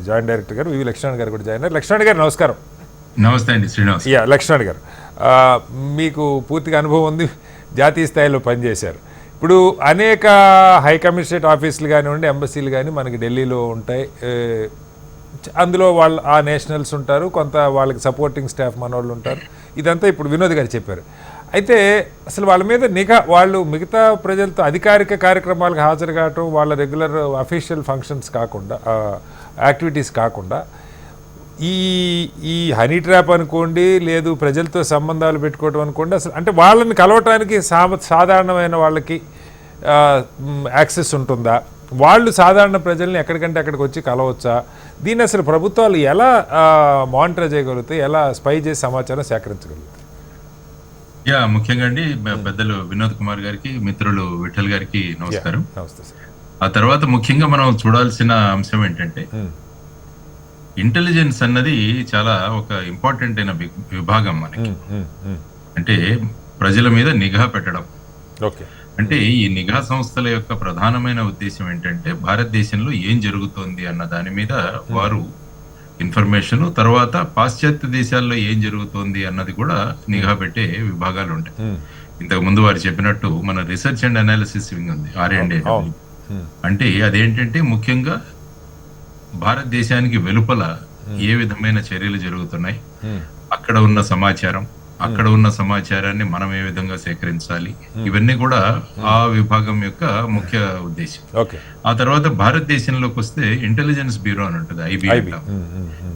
Joint director గారు, వివి లక్ష్మణ్ గారు కూడా జాయిన్ అయ్యారు. లక్ష్మణ్ గారు నమస్కారం. నమస్తే అండి శ్రీనివాస్. లక్ష్మణ్ గారు, మీకు పూర్తిగా అనుభవం ఉంది, జాతీయ స్థాయిలో పనిచేశారు. ఇప్పుడు అనేక హై కమిషనరేట్ ఆఫీసులు కానివ్వండి, ఎంబసీలు కానీ మనకి ఢిల్లీలో ఉంటాయి. అందులో వాళ్ళు ఆ నేషనల్స్ ఉంటారు, కొంత వాళ్ళకి సపోర్టింగ్ స్టాఫ్ మన వాళ్ళు ఉంటారు. ఇదంతా ఇప్పుడు వినోద్ గారు చెప్పారు. అయితే అసలు వాళ్ళ మీద నిఘా, వాళ్ళు మిగతా ప్రజలతో అధికారిక కార్యక్రమాలకు హాజరు కావటం, వాళ్ళ రెగ్యులర్ అఫీషియల్ ఫంక్షన్స్ కాకుండా, యాక్టివిటీస్ కాకుండా, ఈ హనీ ట్రాప్ అనుకోండి, లేదు ప్రజలతో సంబంధాలు పెట్టుకోవడం అనుకోండి, అసలు అంటే వాళ్ళని కలవటానికి సాధారణమైన వాళ్ళకి యాక్సెస్ ఉంటుందా? వాళ్ళు సాధారణ ప్రజల్ని ఎక్కడికంటే అక్కడికి వచ్చి కలవచ్చా? దీన్ని అసలు ప్రభుత్వాలు ఎలా మానిటర్ చేయగలుగుతాయి, ఎలా స్పై చేసి సమాచారం సేకరించగలుగుతాయి? ముఖ్యంగా అండి పెద్దలు వినోద్ కుమార్ గారికి, మిత్రులు విఠల్ గారికి నమస్కారం. నమస్తే సార్. ఆ తర్వాత ముఖ్యంగా మనం చూడాల్సిన అంశం ఏంటంటే, ఇంటెలిజెన్స్ అన్నది చాలా ఒక ఇంపార్టెంట్ అయిన విభాగం మనకి. అంటే ప్రజల మీద నిఘా పెట్టడం. అంటే ఈ నిఘా సంస్థల యొక్క ప్రధానమైన ఉద్దేశం ఏంటంటే, భారతదేశంలో ఏం జరుగుతోంది అన్న దాని మీద వారు ఇన్ఫర్మేషన్, తర్వాత పాశ్చాత్య దేశాల్లో ఏం జరుగుతోంది అన్నది కూడా నిఘా పెట్టే విభాగాలు ఉంటాయి. ఇంతకు ముందు వారు చెప్పినట్టు మన రీసెర్చ్ అండ్ అనాలిసిస్ వింగ్ ఉంది, R&A. అంటే అదేంటంటే ముఖ్యంగా భారతదేశానికి వెలుపల ఏ విధమైన చర్యలు జరుగుతున్నాయి, అక్కడ ఉన్న సమాచారం, అక్కడ ఉన్న సమాచారాన్ని మనం ఏ విధంగా సేకరించాలి, ఇవన్నీ కూడా ఆ విభాగం యొక్క ముఖ్య ఉద్దేశం. ఆ తర్వాత భారతదేశంలోకి వస్తే ఇంటెలిజెన్స్ బ్యూరో అని ఉంటుంది, IB.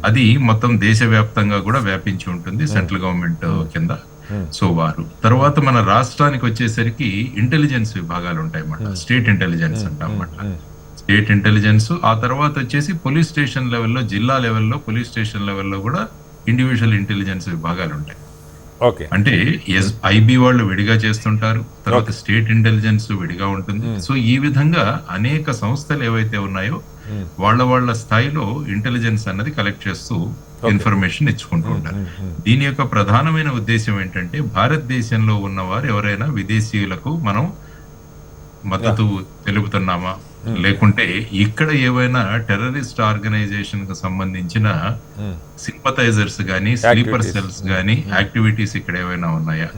అది మొత్తం దేశవ్యాప్తంగా కూడా వ్యాపించి ఉంటుంది, సెంట్రల్ గవర్నమెంట్ కింద. సో వారు తర్వాత మన రాష్ట్రానికి వచ్చేసరికి ఇంటెలిజెన్స్ విభాగాలు ఉంటాయి అన్నమాట, స్టేట్ ఇంటెలిజెన్స్ అంటాం అన్నమాట, స్టేట్ ఇంటెలిజెన్స్. ఆ తర్వాత వచ్చేసి పోలీస్ స్టేషన్ లెవెల్లో, జిల్లా లెవెల్లో, పోలీస్ స్టేషన్ లెవెల్లో కూడా ఇండివిజువల్ ఇంటెలిజెన్స్ విభాగాలు ఉంటాయి. అంటే IB వాళ్ళు విడిగా చేస్తుంటారు, తర్వాత స్టేట్ ఇంటెలిజెన్స్ విడిగా ఉంటుంది. సో ఈ విధంగా అనేక సంస్థలు ఏవైతే ఉన్నాయో వాళ్ళ స్థాయిలో ఇంటెలిజెన్స్ అన్నది కలెక్ట్ చేస్తూ ఇన్ఫర్మేషన్ ఇచ్చుకుంటూ ఉంటారు. దీని యొక్క ప్రధానమైన ఉద్దేశం ఏంటంటే, భారతదేశంలో ఉన్నవారు ఎవరైనా విదేశీయులకు మనం మద్దతు తెలుపుతున్నామా, లేకుంటే ఇక్కడ ఏవైనా టెర్రరిస్ట్ ఆర్గనైజేషన్ కు సంబంధించిన సింపథైజర్స్ గానీ, స్లీపర్ సెల్స్ గానీ యాక్టివిటీస్ ఇక్కడ ఏవైనా ఉన్నాయా,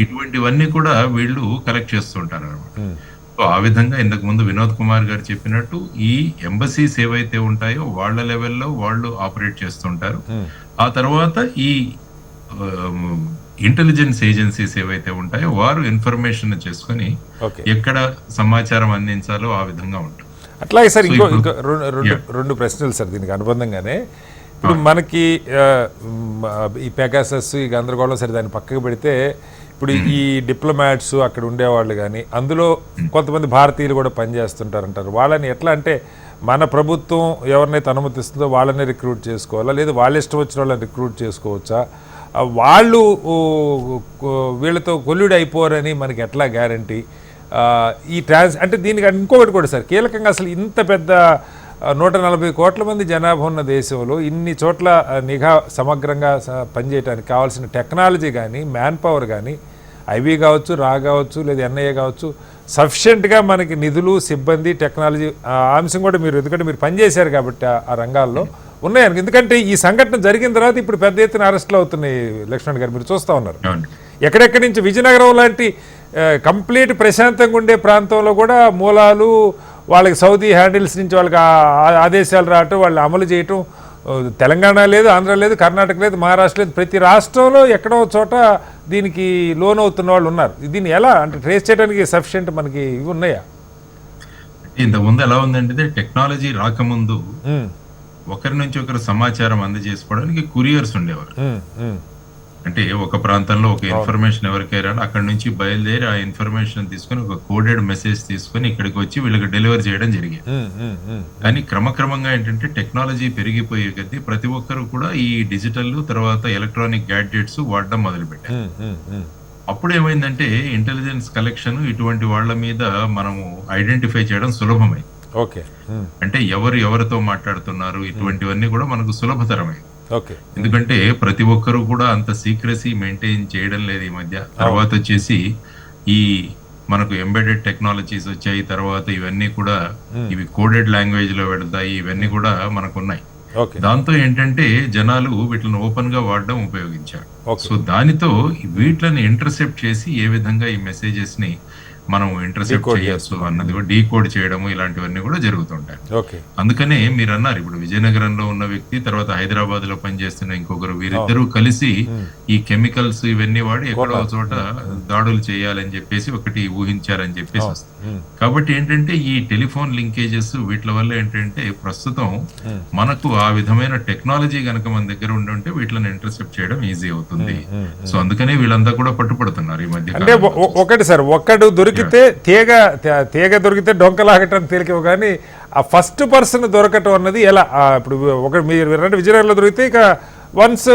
ఇటువంటివన్నీ కూడా వీళ్ళు కలెక్ట్ చేస్తుంటారు అనమాట. సో ఆ విధంగా ఇంతకు ముందు వినోద్ కుమార్ గారు చెప్పినట్టు ఈ ఎంబసీస్ ఏవైతే ఉంటాయో వాళ్ళ లెవెల్లో వాళ్ళు ఆపరేట్ చేస్తుంటారు. ఆ తర్వాత ఈ ఇంటెలిజెన్స్ ఏజెన్సీస్ ఏవైతే ఉంటాయో వారు ఇన్ఫర్మేషన్ చేసుకుని ఎక్కడ సమాచారం అందించాలో ఆ విధంగా ఉంటుంది. అట్లాగే సార్ ఇంకో రెండు ప్రశ్నలు సార్ దీనికి అనుబంధంగానే. ఇప్పుడు మనకి ఈ పెగాసస్, ఈ గందరగోళం సరే దాన్ని పక్కకు పెడితే, ఇప్పుడు ఈ డిప్లొమాట్స్ అక్కడ ఉండేవాళ్ళు కానీ, అందులో కొంతమంది భారతీయులు కూడా పనిచేస్తుంటారంటారు. వాళ్ళని ఎట్లా అంటే, మన ప్రభుత్వం ఎవరినైతే అనుమతిస్తుందో వాళ్ళని రిక్రూట్ చేసుకోవాలా, లేదా వాళ్ళ ఇష్టం వచ్చిన వాళ్ళని రిక్రూట్ చేసుకోవచ్చా, వాళ్ళు వీళ్ళతో కొల్లుడు అయిపోరని మనకి ఎట్లా గ్యారంటీ? ఈ అంటే దీనికి ఇంకొకటి కూడా సార్ కీలకంగా, అసలు ఇంత పెద్ద 140 కోట్ల మంది జనాభా ఉన్న దేశంలో ఇన్ని చోట్ల నిఘా సమగ్రంగా పనిచేయడానికి కావాల్సిన టెక్నాలజీ కానీ, మ్యాన్ పవర్ కానీ, IB కావచ్చు, కావచ్చు, లేదా NIA కావచ్చు, సఫిషియెంట్గా మనకి నిధులు, సిబ్బంది, టెక్నాలజీ అంశం కూడా మీరు, ఎందుకంటే మీరు పనిచేశారు కాబట్టి ఆ రంగాల్లో ఉన్నాయని. ఎందుకంటే ఈ సంఘటన జరిగిన తర్వాత ఇప్పుడు పెద్ద ఎత్తున అరెస్టులు అవుతున్నాయి. లక్ష్మణ్ గారు మీరు చూస్తూ ఉన్నారు, ఎక్కడెక్కడి నుంచి విజయనగరం లాంటి కంప్లీట్ ప్రశాంతంగా ఉండే ప్రాంతంలో కూడా మూలాలు, వాళ్ళకి సౌదీ హ్యాండిల్స్ నుంచి వాళ్ళకి ఆదేశాలు రావటం, వాళ్ళు అమలు చేయటం. తెలంగాణ లేదు, ఆంధ్ర లేదు, కర్ణాటక లేదు, మహారాష్ట్ర లేదు, ప్రతి రాష్ట్రంలో ఎక్కడో చోట దీనికి లోన్ అవుతున్న వాళ్ళు ఉన్నారు. దీన్ని ఎలా అంటే ట్రేస్ చేయడానికి సఫిషియెంట్ మనకి ఇవి ఉన్నాయా? ఇంతకుముందు ఎలా ఉందంటే, టెక్నాలజీ రాకముందు ఒకరి నుంచి ఒకరు సమాచారం అందజేసుకోవడానికి కురియర్స్ ఉండేవారు. అంటే ఒక ప్రాంతంలో ఒక ఇన్ఫర్మేషన్ ఎవరికైనా అక్కడ నుంచి బయలుదేరి ఆ ఇన్ఫర్మేషన్ తీసుకుని ఒక కోడెడ్ మెసేజ్ తీసుకుని ఇక్కడికి వచ్చి వీళ్ళకి డెలివరీ చేయడం జరిగేది. కానీ క్రమక్రమంగా ఏంటంటే టెక్నాలజీ పెరిగిపోయే కొద్దీ ప్రతి ఒక్కరు కూడా ఈ డిజిటల్ తర్వాత ఎలక్ట్రానిక్ గ్యాడ్జెట్స్ వాడడం మొదలుపెట్టారు. అప్పుడు ఏమైందంటే ఇంటెలిజెన్స్ కలెక్షన్ ఇటువంటి వాళ్ళ మీద మనము ఐడెంటిఫై చేయడం సులభమైంది. అంటే ఎవరితో మాట్లాడుతున్నారు, ఇటువంటివన్నీ కూడా మనకు సులభతరమైంది. ఎందుకంటే ప్రతి ఒక్కరు కూడా అంత సీక్రెసీ మెయింటైన్ చేయడం లేదు ఈ మధ్య. తర్వాత వచ్చేసి ఈ మనకు ఎంబెడెడ్ టెక్నాలజీస్ వచ్చాయి, తర్వాత ఇవన్నీ కూడా ఇవి కోడెడ్ లాంగ్వేజ్ లో వెళ్తాయి, ఇవన్నీ కూడా మనకు ఉన్నాయి. ఓకే దాంతో ఏంటంటే జనాలు వీటిని ఓపెన్ గా వాడడం ఉపయోగించారు. ఓకే సో దానితో వీటిని ఇంటర్సెప్ట్ చేసి ఏ విధంగా ఈ మెసేజెస్ ని మనం ఇంటర్సెప్ట్ Decode చేయొచ్చు అన్నది కూడా డీకోడ్ చేయడము ఇలాంటివన్నీ కూడా జరుగుతుంటాయి. ఓకే అందుకనే మీరు అన్నారు ఇప్పుడు విజయనగరంలో ఉన్న వ్యక్తి తర్వాత హైదరాబాద్ లో పనిచేస్తున్న ఇంకొకరు వీరిద్దరూ కలిసి ఈ కెమికల్స్ ఇవన్నీ వాడి ఎక్కడో ఒక చోట దాడులు చేయాలని చెప్పేసి ఒకటి ఊహించారని చెప్పేసి వస్తుంది. కాబట్టి ఏంటంటే ఈ టెలిఫోన్ లింకేజెస్ వీటి వల్ల ఏంటంటే ప్రస్తుతం మనకు ఆ విధమైన టెక్నాలజీ గనక మన దగ్గర ఉంటే వీటిని ఇంటర్సెప్ట్ చేయడం ఈజీ అవుతుంది. సో అందుకనే వీళ్ళంతా కూడా పట్టుపడుతున్నారు ఈ మధ్య అంటే ఒకటి సార్, ఒక్కడు దొరికితే తీగ దొరికితే డొంక లాగటం తేలిక, కానీ ఆ ఫస్ట్ పర్సన్ దొరకటం అన్నది ఎలా? ఇప్పుడు మీరు విజయనగరంలో దొరికితే ఇక వన్స్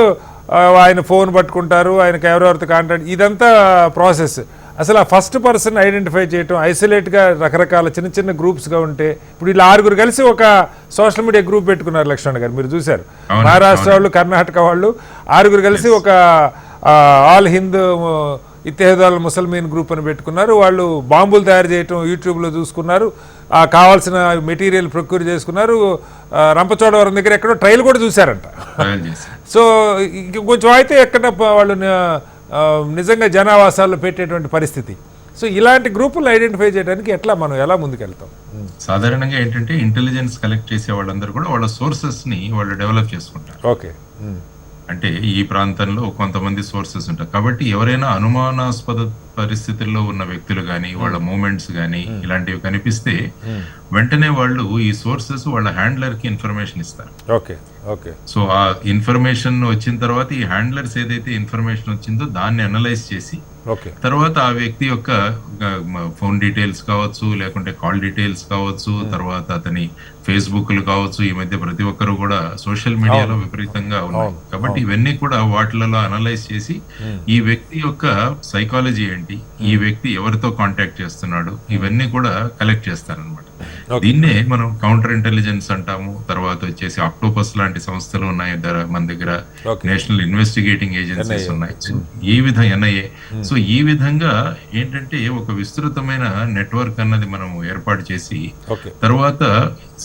ఆయన ఫోన్ పట్టుకుంటారు, ఆయనకి ఎవరెవరితో కాంటాక్ట్, ఇదంతా ప్రాసెస్. అసలు ఆ ఫస్ట్ పర్సన్ ఐడెంటిఫై చేయటం, ఐసోలేట్గా రకరకాల చిన్న చిన్న గ్రూప్స్గా ఉంటే, ఇప్పుడు వీళ్ళు 6 కలిసి ఒక సోషల్ మీడియా గ్రూప్ పెట్టుకున్నారు లక్ష్మణ్ గారు, మీరు చూశారు. మహారాష్ట్ర వాళ్ళు, కర్ణాటక వాళ్ళు 6 కలిసి ఒక ఆల్ హిందూ ఇత్తేహదాల్ ముసల్మీన్ గ్రూప్ అని పెట్టుకున్నారు. వాళ్ళు బాంబులు తయారు చేయటం యూట్యూబ్లో చూసుకున్నారు, కావాల్సిన మెటీరియల్ ప్రొక్యూర్ చేసుకున్నారు. రంపచోడవరం దగ్గర ఎక్కడో ట్రయల్ కూడా చూశారంట. సో కొంచెం అయితే ఎక్కడ వాళ్ళు నిజంగా జనావాసాల్లో పెట్టేటువంటి పరిస్థితి. సో ఇలాంటి గ్రూపులు ఐడెంటిఫై చేయడానికి మనం ఎలా ముందుకెళ్తాం? సాధారణంగా ఏంటంటే ఇంటెలిజెన్స్ కలెక్ట్ చేసే వాళ్ళందరూ కూడా వాళ్ళ సోర్సెస్ ని వాళ్ళు డెవలప్ చేసుకుంటారు. ఓకే, అంటే ఈ ప్రాంతంలో కొంతమంది సోర్సెస్ ఉంటారు కాబట్టి ఎవరైనా అనుమానాస్పద పరిస్థితుల్లో ఉన్న వ్యక్తులు కానీ వాళ్ళ మూమెంట్స్ కానీ ఇలాంటివి కనిపిస్తే వెంటనే వాళ్ళు ఈ సోర్సెస్ వాళ్ళ హ్యాండ్లర్ కి ఇన్ఫర్మేషన్ ఇస్తారు. ఓకే ఓకే సో ఆ ఇన్ఫర్మేషన్ వచ్చిన తర్వాత ఈ హ్యాండ్లర్స్ ఏదైతే ఇన్ఫర్మేషన్ వచ్చిందో దాన్ని అనలైజ్ చేసి ఓకే తర్వాత ఆ వ్యక్తి యొక్క ఫోన్ డీటెయిల్స్ కావచ్చు, లేకుంటే కాల్ డీటెయిల్స్ కావచ్చు, తర్వాత అతని ఫేస్బుక్లు కావచ్చు. ఈ మధ్య ప్రతి ఒక్కరు కూడా సోషల్ మీడియాలో విపరీతంగా ఉన్నాయి కాబట్టి ఇవన్నీ కూడా వాటిలలో అనలైజ్ చేసి ఈ వ్యక్తి యొక్క సైకాలజీ ఏంటి, ఈ వ్యక్తి ఎవరితో కాంటాక్ట్ చేస్తున్నాడు, ఇవన్నీ కూడా కలెక్ట్ చేస్తారనమాట. దీన్నే మనం కౌంటర్ ఇంటెలిజెన్స్ అంటాము. తర్వాత వచ్చేసి ఆక్టోపస్ లాంటి సంస్థలు ఉన్నాయి మన దగ్గర, నేషనల్ ఇన్వెస్టిగేటింగ్ ఏజెన్సీస్ ఉన్నాయి, ఈ విధంగా NIA. సో ఈ విధంగా ఏంటంటే ఒక విస్తృతమైన నెట్వర్క్ అన్నది మనం ఏర్పాటు చేసి తర్వాత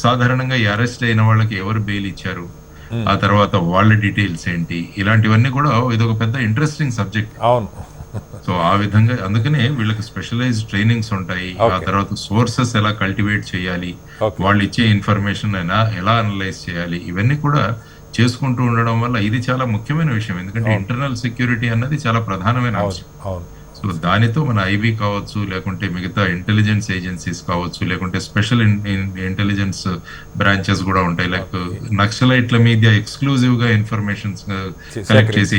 సాధారణంగా అరెస్ట్ అయిన వాళ్ళకి ఎవరు బెయిల్ ఇచ్చారు, ఆ తర్వాత వాళ్ళ డీటెయిల్స్ ఏంటి, ఇలాంటివన్నీ కూడా ఇదొక పెద్ద ఇంట్రెస్టింగ్ సబ్జెక్ట్. అవును. సో ఆ విధంగా అందుకనే వీళ్ళకి స్పెషలైజ్డ్ ట్రైనింగ్స్ ఉంటాయి. ఆ తర్వాత సోర్సెస్ ఎలా కల్టివేట్ చేయాలి, వాళ్ళు ఇచ్చే ఇన్ఫర్మేషన్ ఎలా అనలైజ్ చేయాలి, ఇవన్నీ కూడా చేసుకుంటూ ఉండడం వల్ల ఇది చాలా ముఖ్యమైన విషయం. ఎందుకంటే ఇంటర్నల్ సెక్యూరిటీ అన్నది చాలా ప్రధానమైన అంశం. సో దానితో మన IB కావచ్చు, లేకుంటే మిగతా ఇంటెలిజెన్స్ ఏజెన్సీస్ కావచ్చు, లేకుంటే స్పెషల్ ఇంటెలిజెన్స్ బ్రాంచెస్ కూడా ఉంటాయి. లైక్ నక్సలైట్ల మీద ఎక్స్క్లూజివ్ గా ఇన్ఫర్మేషన్స్ కలెక్ట్ చేసి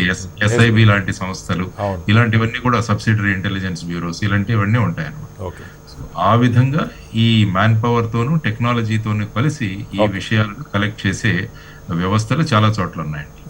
SIB లాంటి సంస్థలు, ఇలాంటివన్నీ కూడా సబ్సిడరీ ఇంటెలిజెన్స్ బ్యూరోస్, ఇలాంటివన్నీ ఉంటాయి అన్నమాట. ఆ విధంగా ఈ మ్యాన్ పవర్ తోను టెక్నాలజీతోను కలిసి ఈ విషయాలను కలెక్ట్ చేసే వ్యవస్థలు చాలా చోట్ల ఉన్నాయండి.